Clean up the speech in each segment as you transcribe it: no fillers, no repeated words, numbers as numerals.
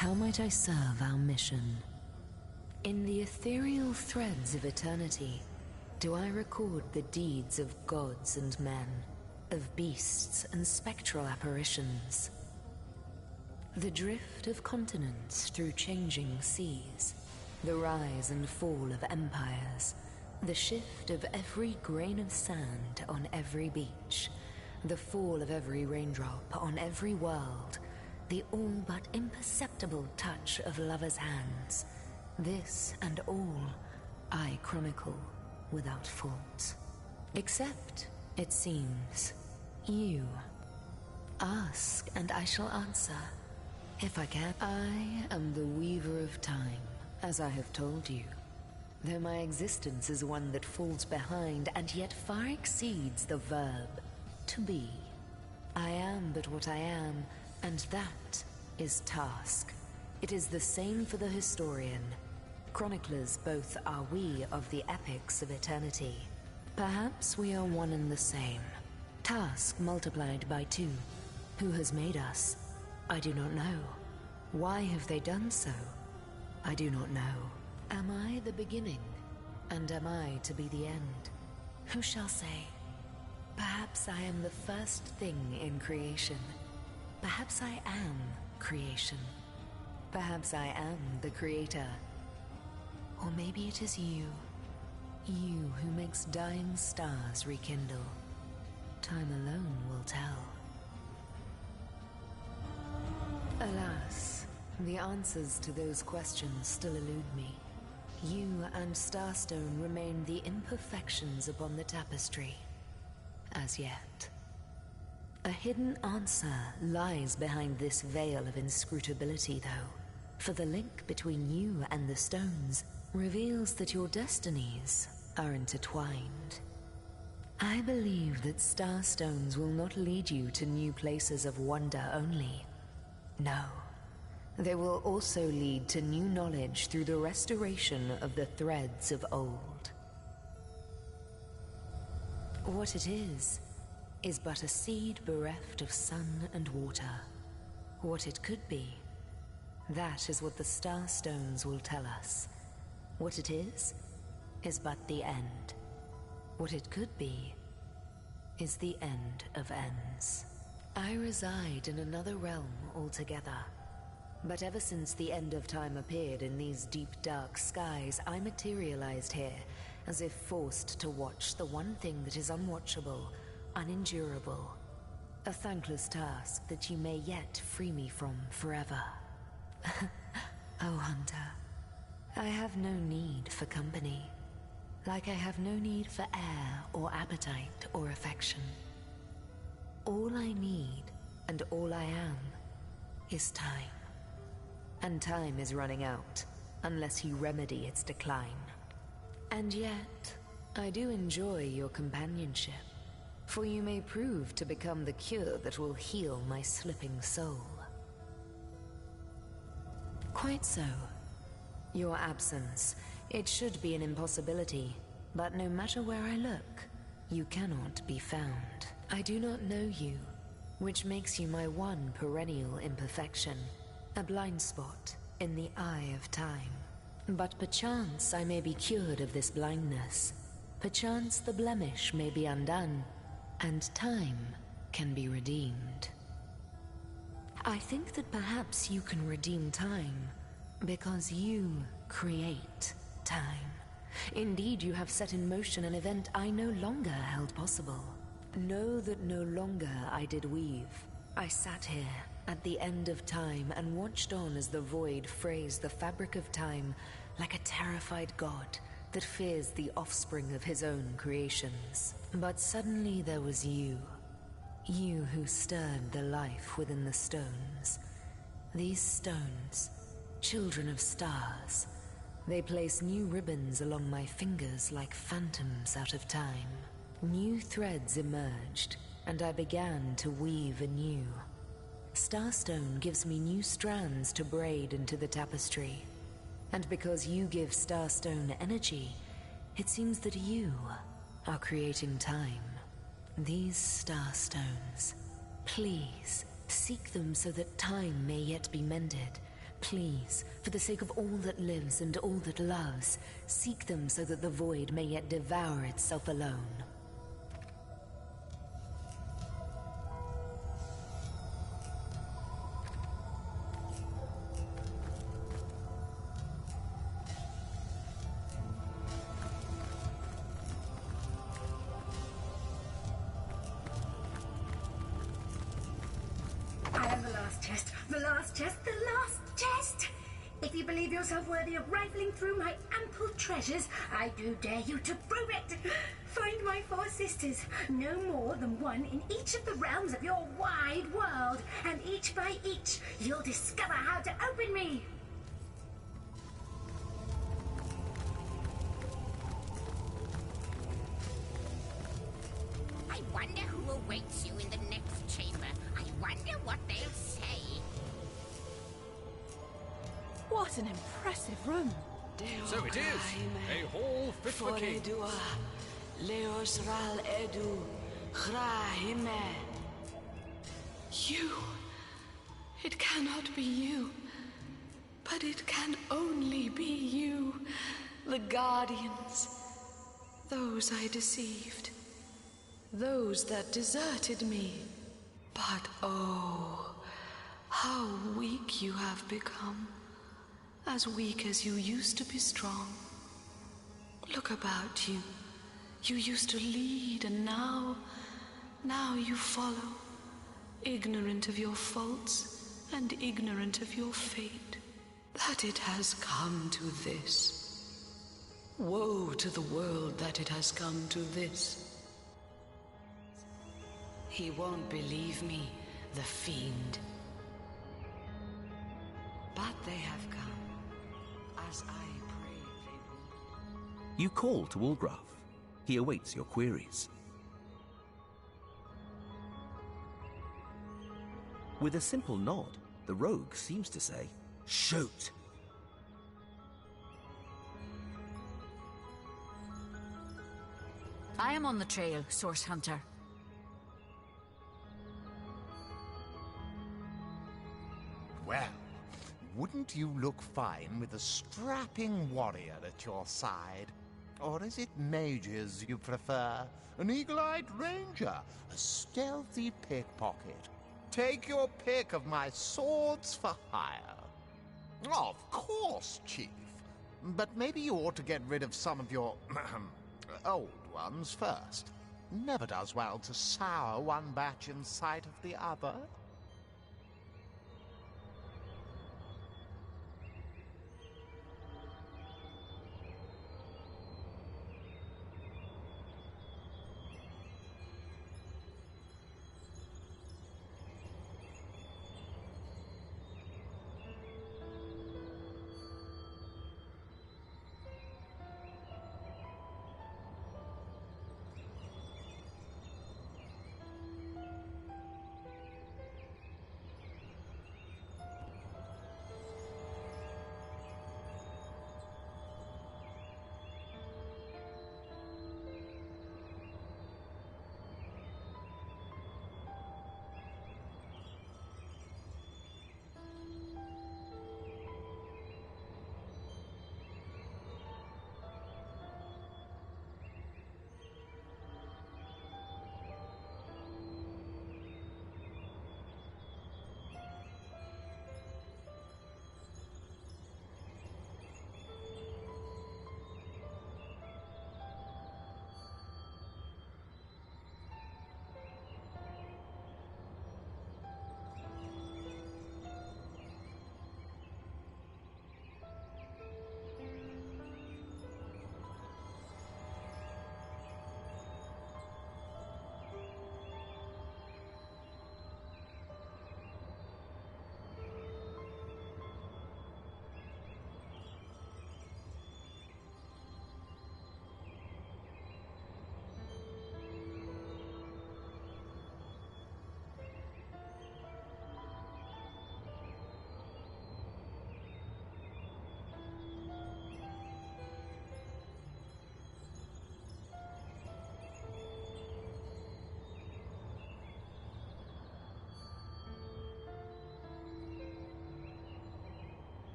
How might I serve our mission? In the ethereal threads of eternity, do I record the deeds of gods and men, of beasts and spectral apparitions? The drift of continents through changing seas, the rise and fall of empires, the shift of every grain of sand on every beach, the fall of every raindrop on every world, the all but imperceptible touch of lovers' hands. This and all I chronicle without fault. Except, it seems, you. Ask and I shall answer, if I can. I am the weaver of time, as I have told you. Though my existence is one that falls behind and yet far exceeds the verb, to be. I am but what I am, and that is task. It is the same for the historian. Chroniclers both are we of the epics of eternity. Perhaps we are one and the same. Task multiplied by 2. Who has made us? I do not know. Why have they done so? I do not know. Am I the beginning? And am I to be the end? Who shall say? Perhaps I am the first thing in creation. Perhaps I am creation. Perhaps I am the creator. Or maybe it is you. You who makes dying stars rekindle. Time alone will tell. Alas, the answers to those questions still elude me. You and Starstone remain the imperfections upon the tapestry. As yet. A hidden answer lies behind this veil of inscrutability, though. For the link between you and the stones reveals that your destinies are intertwined. I believe that starstones will not lead you to new places of wonder only. No, they will also lead to new knowledge through the restoration of the threads of old. What it is but a seed bereft of sun and water. What it could be, that is what the starstones will tell us. What it is but the end. What it could be is the end of ends. I reside in another realm altogether. But ever since the end of time appeared in these deep dark skies, I materialized here, as if forced to watch the one thing that is unwatchable, unendurable. A thankless task that you may yet free me from forever. Oh, Hunter, I have no need for company, like I have no need for air or appetite or affection. All I need, and all I am, is time. And time is running out, unless you remedy its decline. And yet, I do enjoy your companionship, for you may prove to become the cure that will heal my slipping soul. Quite so. Your absence, it should be an impossibility, but no matter where I look, you cannot be found. I do not know you, which makes you my one perennial imperfection, a blind spot in the eye of time. But perchance I may be cured of this blindness. Perchance the blemish may be undone, and time can be redeemed. I think that perhaps you can redeem time, because you create time. Indeed, you have set in motion an event I no longer held possible. Know that no longer I did weave. I sat here at the end of time and watched on as the void frays the fabric of time like a terrified god that fears the offspring of his own creations. But suddenly there was you. You who stirred the life within the stones. These stones, children of stars, they place new ribbons along my fingers like phantoms out of time. New threads emerged, and I began to weave anew. Starstone gives me new strands to braid into the tapestry. And because you give Starstone energy, it seems that you are creating time. These Starstones, please seek them so that time may yet be mended, Please, for the sake of all that lives and all that loves, seek them so that the void may yet devour itself alone. I am the last chest, the last chest, the last chest! If you believe yourself worthy of rifling through my ample treasures, I do dare you to prove it! Find my 4 sisters, no more than one in each of the realms of your wide world, and each by each, you'll discover how to open me! I wonder who awaits you in the next chamber. I wonder what they'll say. What an impressive room. So it is, a hall fit for kings. You. It cannot be you. But it can only be you. The Guardians. Those I deceived. Those that deserted me. But oh, how weak you have become. As weak as you used to be strong. Look about you. You used to lead, and now you follow. Ignorant of your faults, and ignorant of your fate. That it has come to this. Woe to the world that it has come to this. He won't believe me, the fiend. But they have come, as I prayed they would. You call to Ulgraf. He awaits your queries. With a simple nod, the rogue seems to say, "Shoot!" I am on the trail, Source Hunter. Well, wouldn't you look fine with a strapping warrior at your side? Or is it mages you prefer? An eagle-eyed ranger? A stealthy pickpocket? Take your pick of my swords for hire. Of course, Chief. But maybe you ought to get rid of some of your old ones first. Never does well to sour one batch in sight of the other.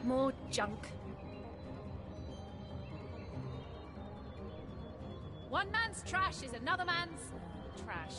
More junk. One man's trash is another man's trash.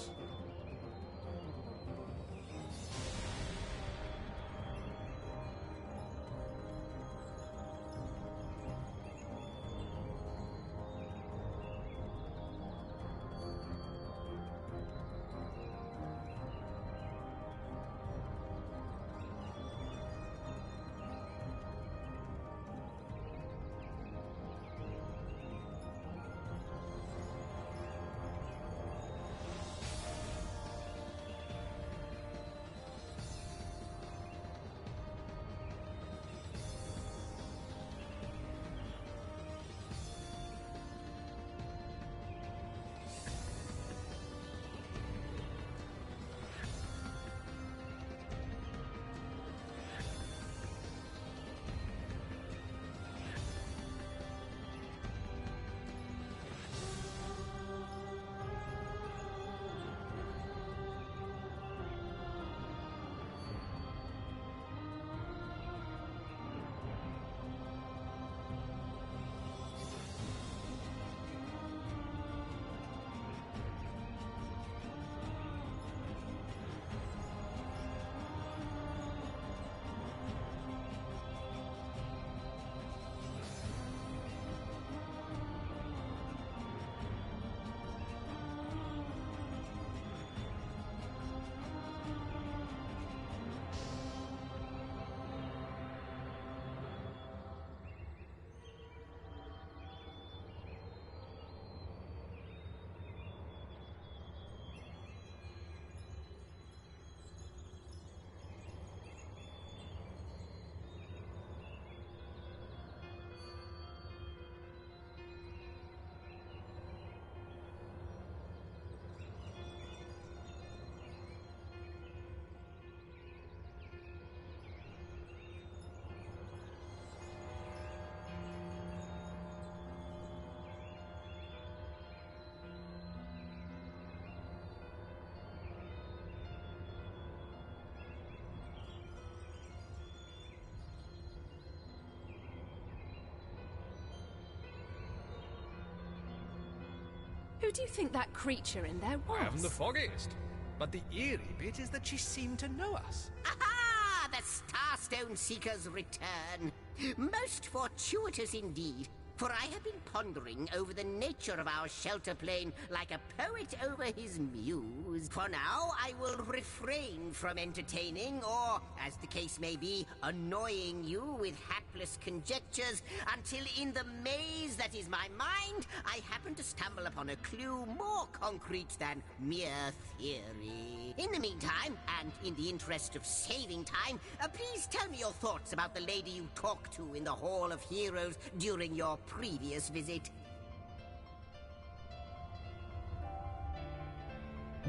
Who do you think that creature in there was? I haven't the foggiest. But the eerie bit is that she seemed to know us. Aha! The Starstone Seekers return. Most fortuitous indeed. For I have been pondering over the nature of our shelter plane like a poet over his muse. For now, I will refrain from entertaining, or, as the case may be, annoying you with hapless conjectures, until in the maze that is my mind, I happen to stumble upon a clue more concrete than mere theory. In the meantime, and in the interest of saving time, please tell me your thoughts about the lady you talked to in the Hall of Heroes during your previous visit.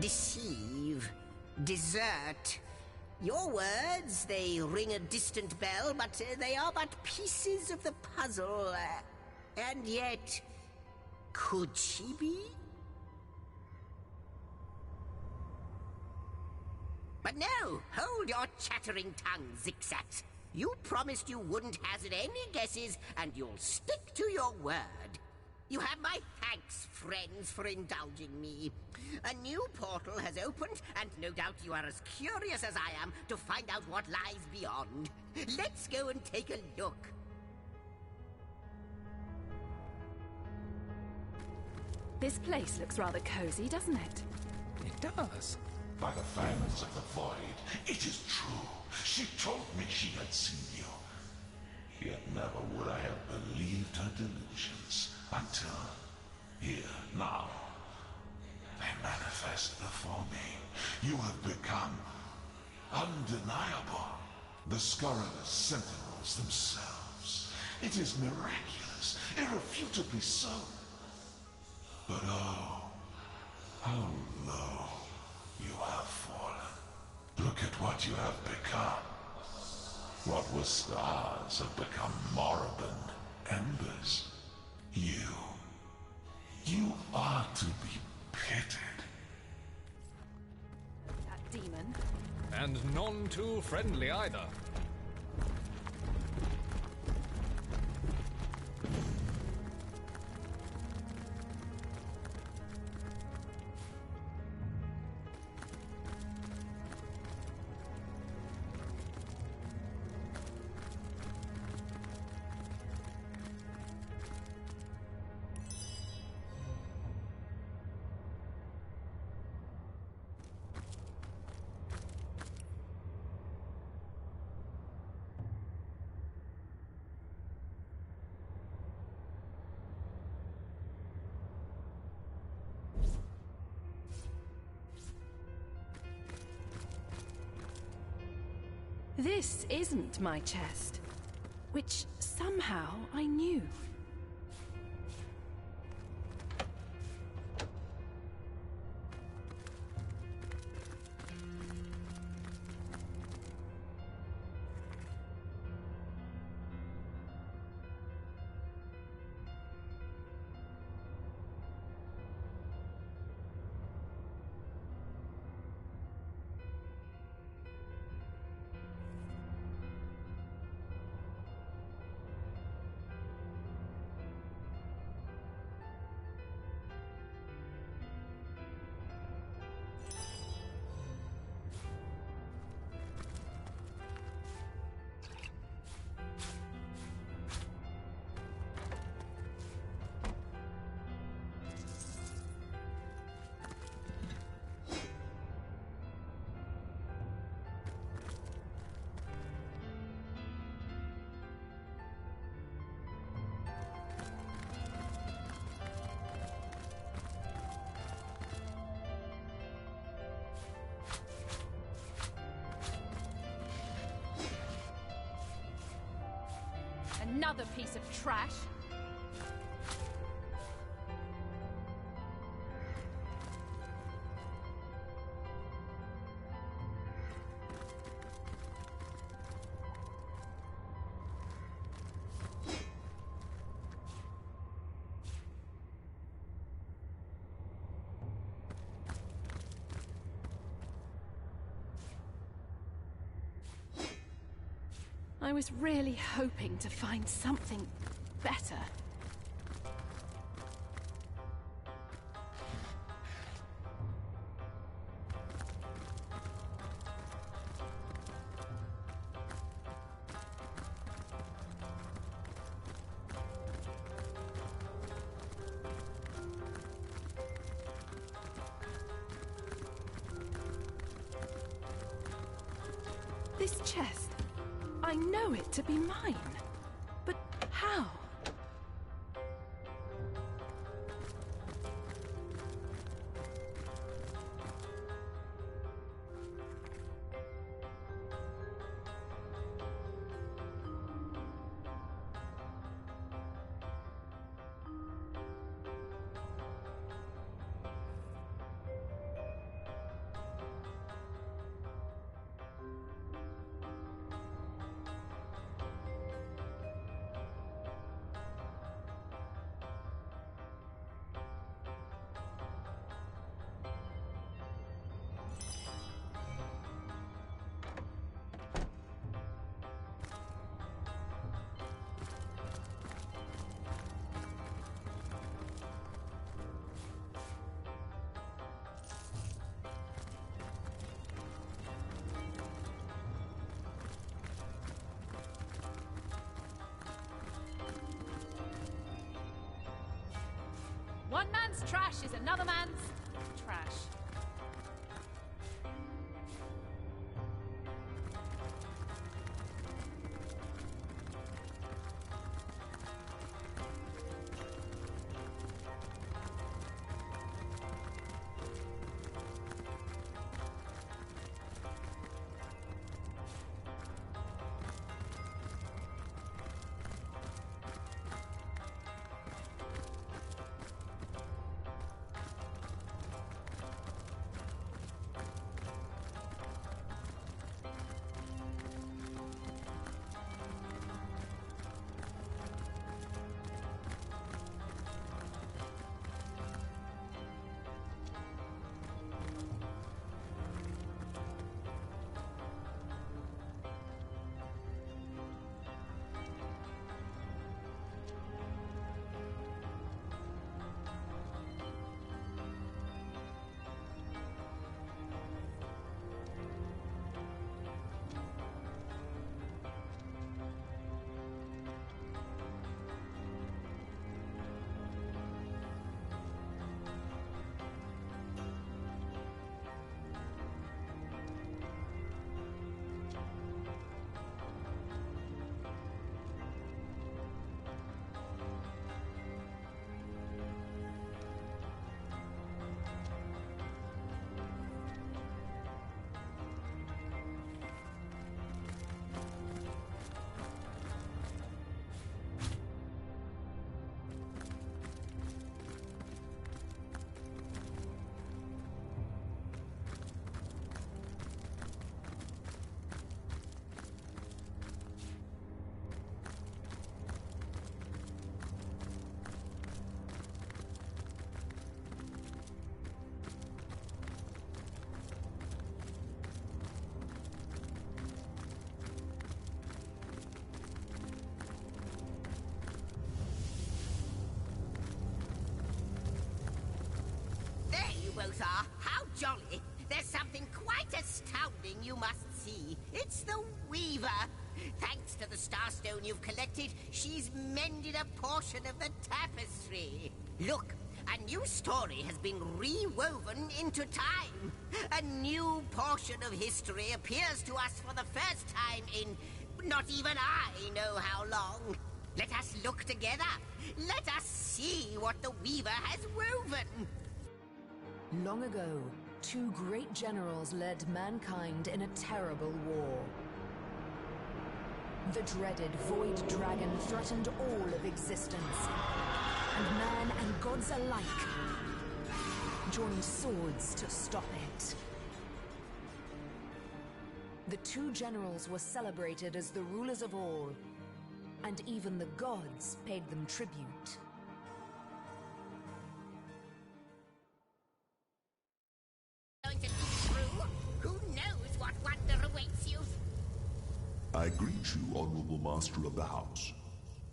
Deceive. Desert. Your words, they ring a distant bell, but they are but pieces of the puzzle. And yet, could she be? But no! Hold your chattering tongue, Zixat. You promised you wouldn't hazard any guesses, and you'll stick to your word. You have my thanks, friends, for indulging me. A new portal has opened, and no doubt you are as curious as I am to find out what lies beyond. Let's go and take a look. This place looks rather cozy, doesn't it? It does. By the fangs of the void, it is true. She told me she had seen you. Yet never would I have believed her delusions until here, now. They manifest before me. You have become undeniable. The scurrilous sentinels themselves. It is miraculous, irrefutably so. But oh, how low you have fallen. Look at what you have become. What were stars have become moribund embers. You are to be pitied. That demon. And none too friendly either. This isn't my chest, which somehow I knew. Another piece of trash. I was really hoping to find something better. This chest, I know it to be mine. But how? One man's trash is another man's trash. are? How jolly! There's something quite astounding you must see. It's the Weaver. Thanks to the Starstone you've collected, she's mended a portion of the tapestry. Look, a new story has been rewoven into time. A new portion of history appears to us for the first time in not even I know how long. Let us look together. Let us see what the Weaver has woven. Long ago, two great generals led mankind in a terrible war. The dreaded Void Dragon threatened all of existence, and man and gods alike joined swords to stop it. The two generals were celebrated as the rulers of all, and even the gods paid them tribute. Going to leap through? Who knows what wonder awaits you? I greet you, Honorable Master of the House.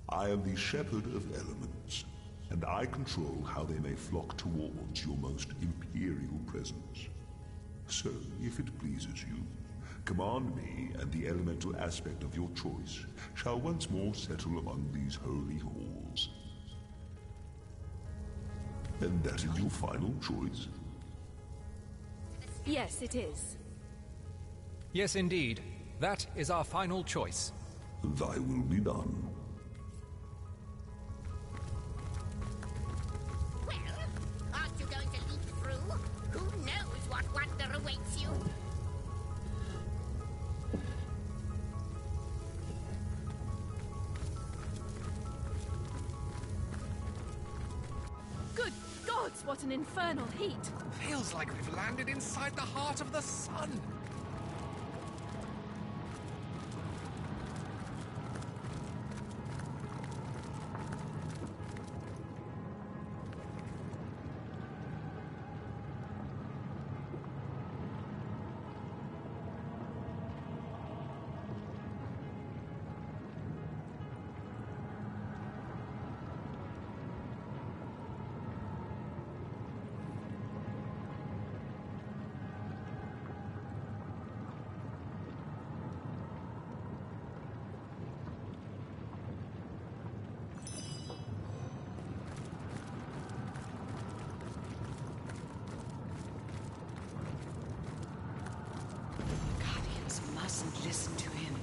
I am the Shepherd of Elements, and I control how they may flock towards your most imperial presence. So, if it pleases you, command me, and the elemental aspect of your choice shall once more settle among these holy halls. And that is your final choice? Yes, it is. Yes, indeed. That is our final choice. Thy will be done. Well, aren't you going to leap through? Who knows what wonder awaits you? Good gods, what an infernal heat! Feels like we've landed inside the heart of the sun. Listen to him.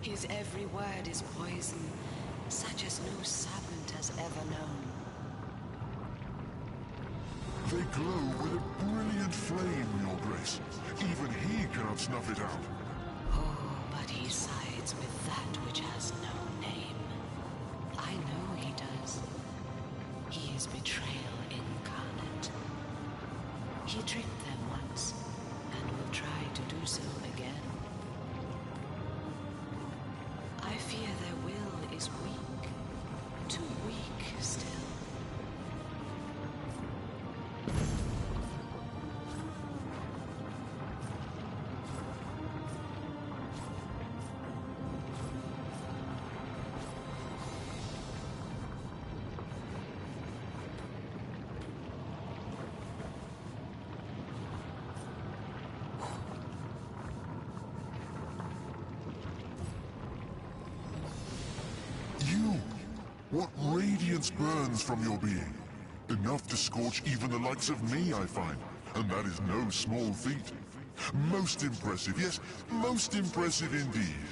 His every word is poison, such as no serpent has ever known. They glow with a brilliant flame, Your Grace. Even he cannot snuff it out. Oh, but he sides with that which has no name. I know he does. He is betrayal incarnate. He tricked them once, and will try to do so again. I fear their will is weak, too weak still. What radiance burns from your being? Enough to scorch even the likes of me, I find. And that is no small feat. Most impressive, yes, most impressive indeed.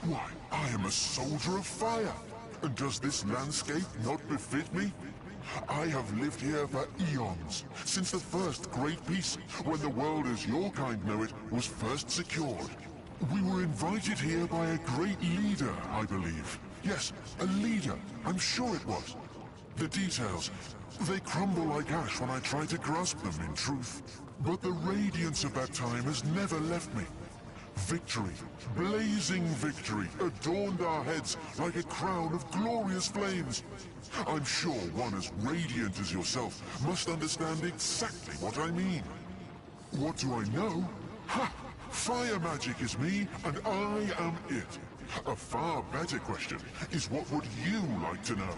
Why, I am a soldier of fire. And does this landscape not befit me? I have lived here for eons, since the first great peace, when the world as your kind know it was first secured. We were invited here by a great leader, I believe. Yes, a leader. I'm sure it was. The details, they crumble like ash when I try to grasp them in truth. But the radiance of that time has never left me. Victory, blazing victory, adorned our heads like a crown of glorious flames. I'm sure one as radiant as yourself must understand exactly what I mean. What do I know? Ha! Fire magic is me, and I am it. A far better question is, what would you like to know?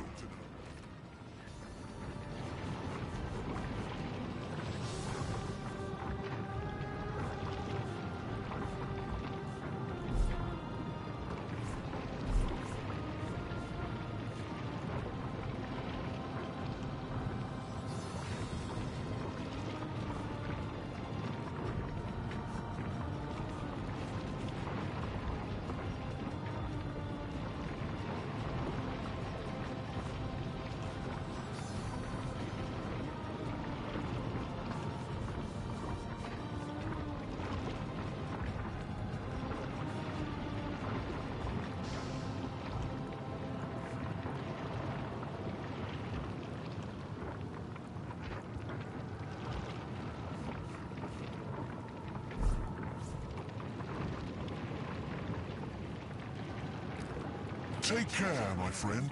Take care, my friend.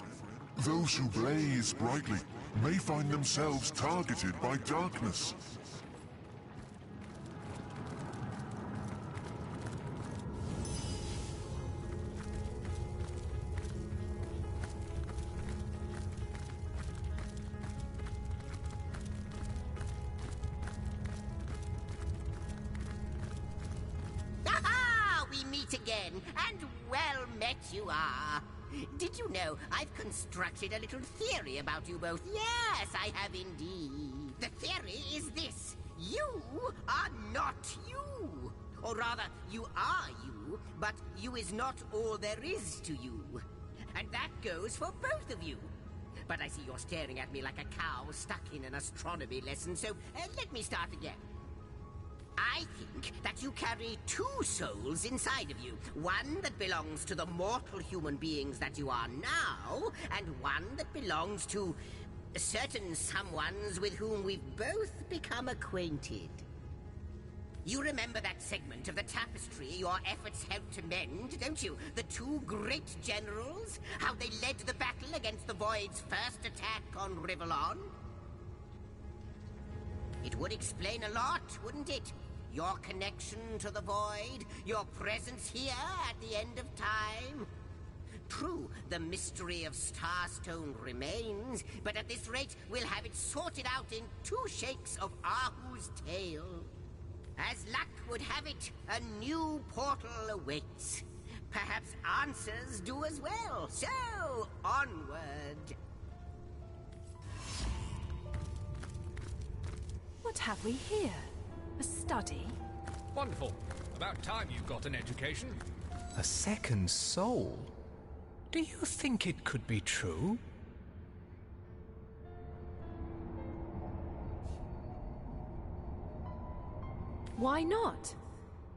Those who blaze brightly may find themselves targeted by darkness. Aha! We meet again, and well met you are. Did you know I've constructed a little theory about you both? Yes, I have indeed. The theory is this. You are not you. Or rather, you are you, but you is not all there is to you. And that goes for both of you. But I see you're staring at me like a cow stuck in an astronomy lesson, so let me start again. I think that you carry two souls inside of you. One that belongs to the mortal human beings that you are now, and one that belongs to certain someones with whom we've both become acquainted. You remember that segment of the tapestry your efforts helped to mend, don't you? The two great generals? How they led the battle against the Void's first attack on Rivellon? It would explain a lot, wouldn't it? Your connection to the Void, your presence here at the end of time. True, the mystery of Starstone remains, but at this rate, we'll have it sorted out in 2 shakes of Ahu's tail. As luck would have it, a new portal awaits. Perhaps answers do as well. So, onward. What have we here? A study? Wonderful. About time you got an education. A second soul? Do you think it could be true? Why not?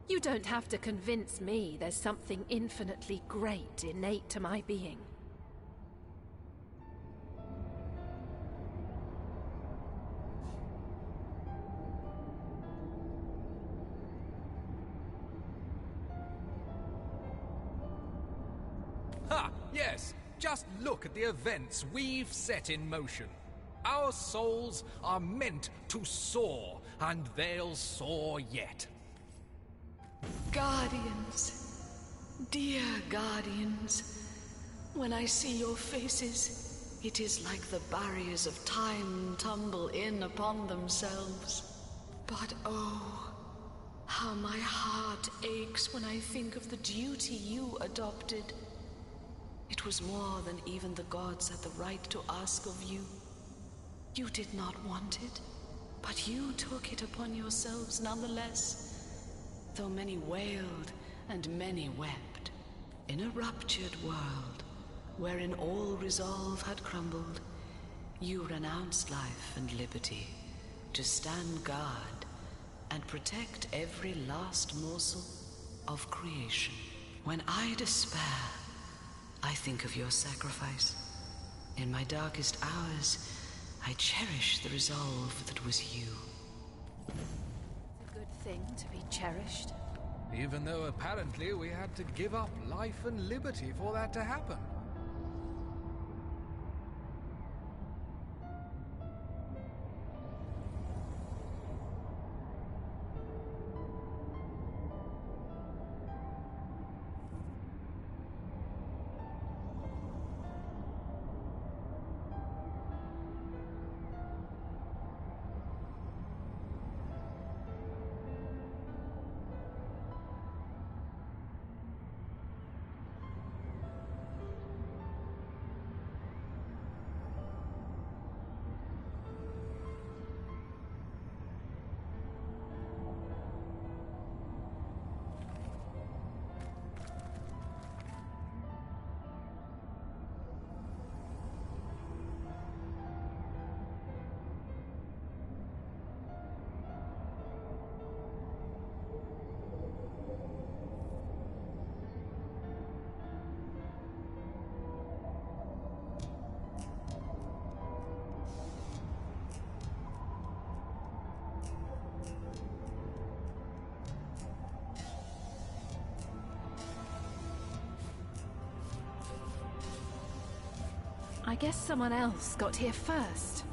You don't have to convince me there's something infinitely great innate to my being. Ha! Yes! Just look at the events we've set in motion. Our souls are meant to soar, and they'll soar yet. Guardians, dear guardians, when I see your faces, it is like the barriers of time tumble in upon themselves. But oh, how my heart aches when I think of the duty you adopted. It was more than even the gods had the right to ask of you. You did not want it, but you took it upon yourselves nonetheless. Though many wailed and many wept, in a ruptured world, wherein all resolve had crumbled, you renounced life and liberty to stand guard and protect every last morsel of creation. When I despair, I think of your sacrifice. In my darkest hours, I cherish the resolve that was you. It's a good thing to be cherished. Even though apparently we had to give up life and liberty for that to happen. I guess someone else got here first.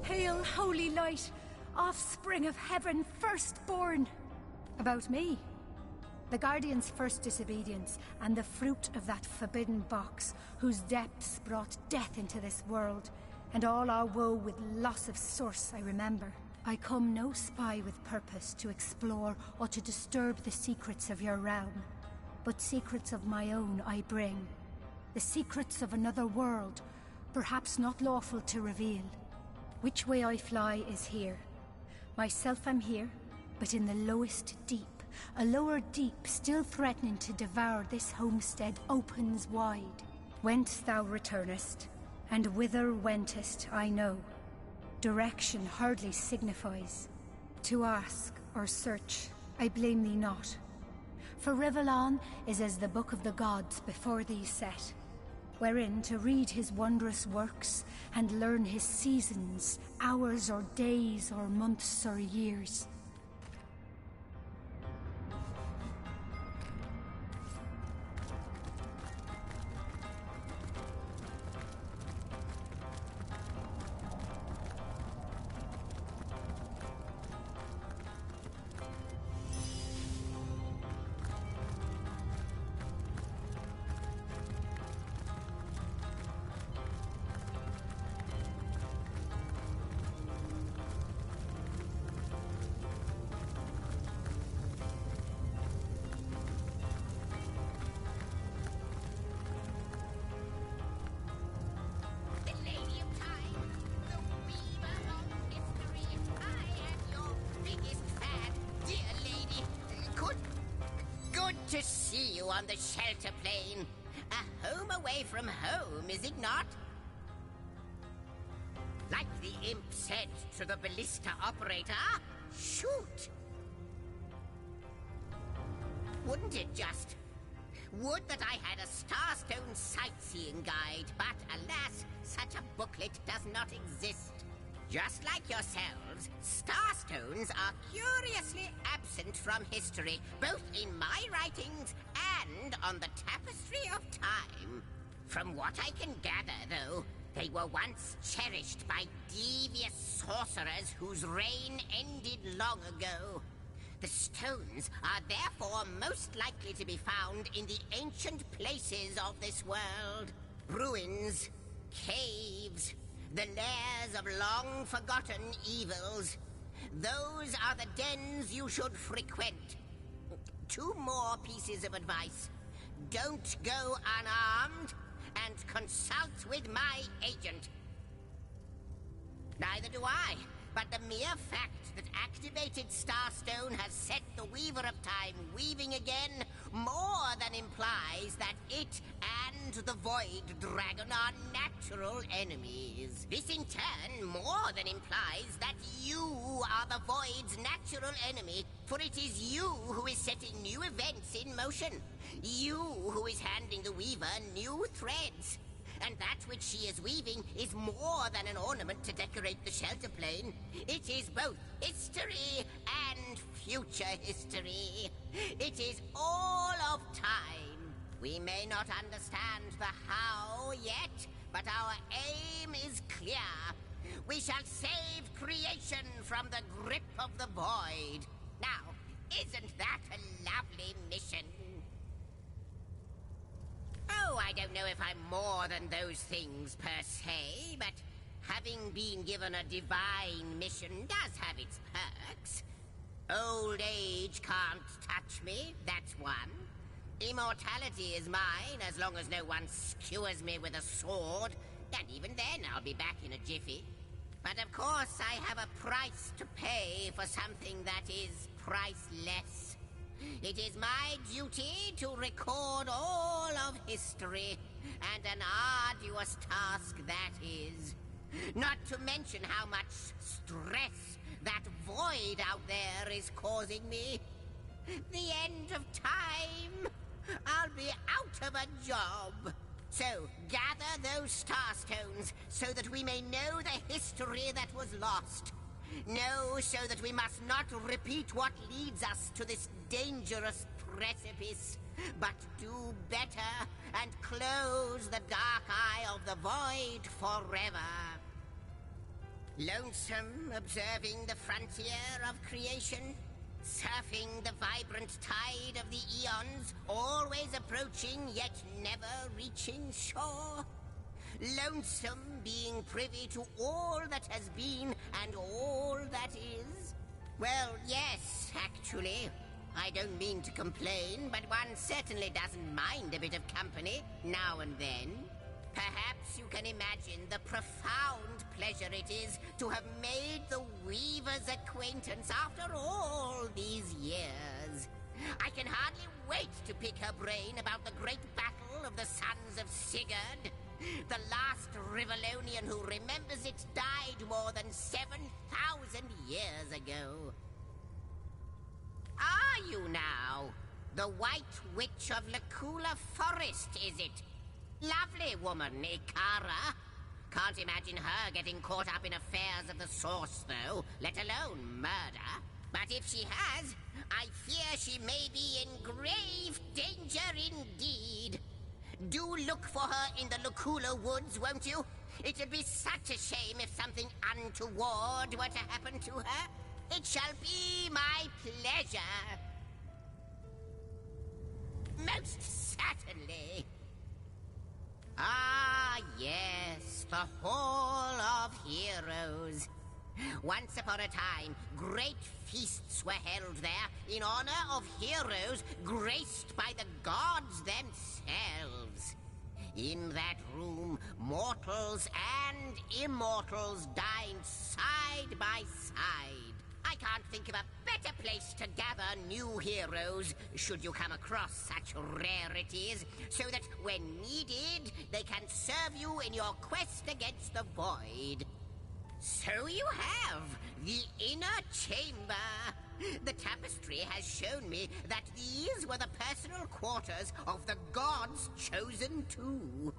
Hail, holy light, offspring of heaven, firstborn! About me. The Guardian's first disobedience, and the fruit of that forbidden box, whose depths brought death into this world, and all our woe with loss of source, I remember. I come no spy with purpose to explore or to disturb the secrets of your realm, but secrets of my own I bring. The secrets of another world, perhaps not lawful to reveal. Which way I fly is here. Myself am here, but in the lowest deep. A lower deep still threatening to devour this homestead opens wide. Whence thou returnest, and whither wentest, I know. Direction hardly signifies. To ask or search, I blame thee not. For Rivellon is as the book of the gods before thee set, wherein to read his wondrous works and learn his seasons, hours or days or months or years. To see you on the shelter plane. A home away from home, is it not? Like the imp said to the ballista operator, shoot! Wouldn't it just? Would that I had a Starstone sightseeing guide, but alas, such a booklet does not exist. Just like yourselves, Starstones are curiously absent from history, both in my writings and on the tapestry of time. From what I can gather, though, they were once cherished by devious sorcerers whose reign ended long ago. The stones are therefore most likely to be found in the ancient places of this world. Ruins, caves, the lairs of long-forgotten evils. Those are the dens you should frequent. 2 more pieces of advice. Don't go unarmed, and consult with my agent. Neither do I. but the mere fact that activated Starstone has set the Weaver of Time weaving again more than implies that it and the Void Dragon are natural enemies. This in turn more than implies that you are the Void's natural enemy, for it is you who is setting new events in motion. You who is handing the Weaver new threads. And that which she is weaving is more than an ornament to decorate the shelter plane. It is both history and future history. It is all of time. We may not understand the how yet, but our aim is clear. We shall save creation from the grip of the Void. Now, isn't that a lovely mission? Oh, I don't know if I'm more than those things per se, but having been given a divine mission does have its perks. Old age can't touch me, that's one. Immortality is mine as long as no one skewers me with a sword, and even then I'll be back in a jiffy. But of course I have a price to pay for something that is priceless. It is my duty to record all of history, and an arduous task that is. Not to mention how much stress that void out there is causing me. The end of time. I'll be out of a job. So, gather those starstones so that we may know the history that was lost. Know so that we must not repeat what leads us to this dangerous precipice, but do better and close the dark eye of the void forever. Lonesome, observing the frontier of creation, surfing the vibrant tide of the eons, always approaching yet never reaching shore. Lonesome, being privy to all that has been and all that is. Well, yes, actually. I don't mean to complain, but one certainly doesn't mind a bit of company now and then. Perhaps you can imagine the profound pleasure it is to have made the Weaver's acquaintance after all these years. I can hardly wait to pick her brain about the great battle of the Sons of Sigurd. The last Rivellonian who remembers it died more than 7,000 years ago. Are you now? The White Witch of Lacula Forest, is it? Lovely woman, Ikara. Can't imagine her getting caught up in affairs of the Source, though, let alone murder. But if she has, I fear she may be in grave danger indeed. Do look for her in the Lacula woods, won't you? It'd be such a shame if something untoward were to happen to her. It shall be my pleasure. Most certainly. Ah, yes, the Hall of Heroes. Once upon a time, great feasts were held there in honor of heroes graced by the gods themselves. In that room, mortals and immortals dined side by side. I can't think of a better place to gather new heroes, should you come across such rarities, so that when needed, they can serve you in your quest against the Void. So you have the inner chamber. The tapestry has shown me that these were the personal quarters of the gods chosen too.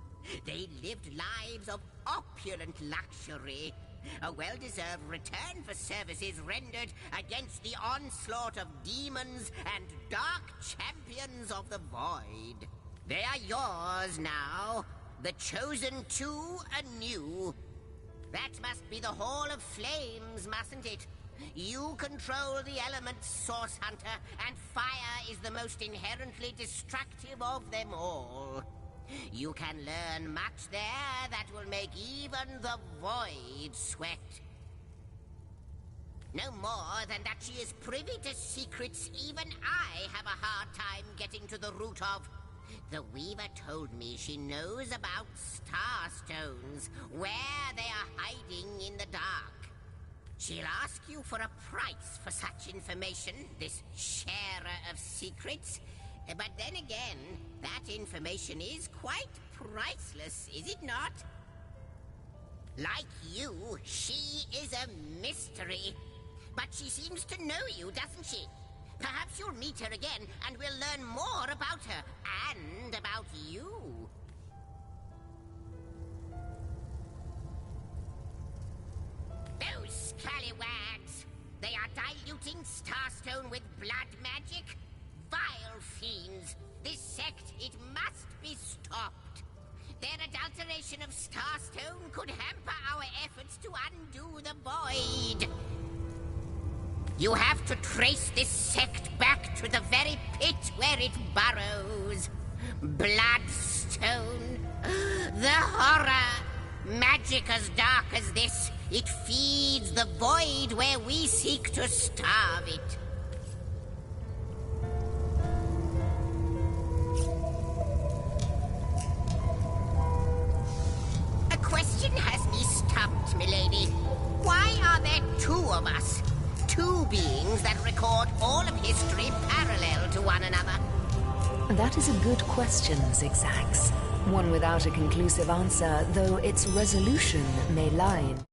They lived lives of opulent luxury, a well-deserved return for services rendered against the onslaught of demons and dark champions of the Void. They are yours now, the chosen two anew. That must be the Hall of Flames, mustn't it? You control the elements, Source Hunter, and fire is the most inherently destructive of them all. You can learn much there that will make even the Void sweat. No more than that she is privy to secrets even I have a hard time getting to the root of. The Weaver told me she knows about Starstones, where they are hiding in the dark. She'll ask you for a price for such information, this sharer of secrets. But then again, that information is quite priceless, is it not? Like you, she is a mystery. But she seems to know you, doesn't she? Perhaps you'll meet her again, and we'll learn more about her, and about you. Those scallywags! They are diluting Starstone with blood magic? Vile fiends! This sect, it must be stopped. Their adulteration of Starstone could hamper our efforts to undo the void. You have to trace this sect back to the very pit where it burrows. Bloodstone. The horror. Magic as dark as this. It feeds the void where we seek to starve it. A question has me stumped, milady. Why are there two of us? Two beings that record all of history parallel to one another? That is a good question, Zigzags. One without a conclusive answer, though its resolution may lie in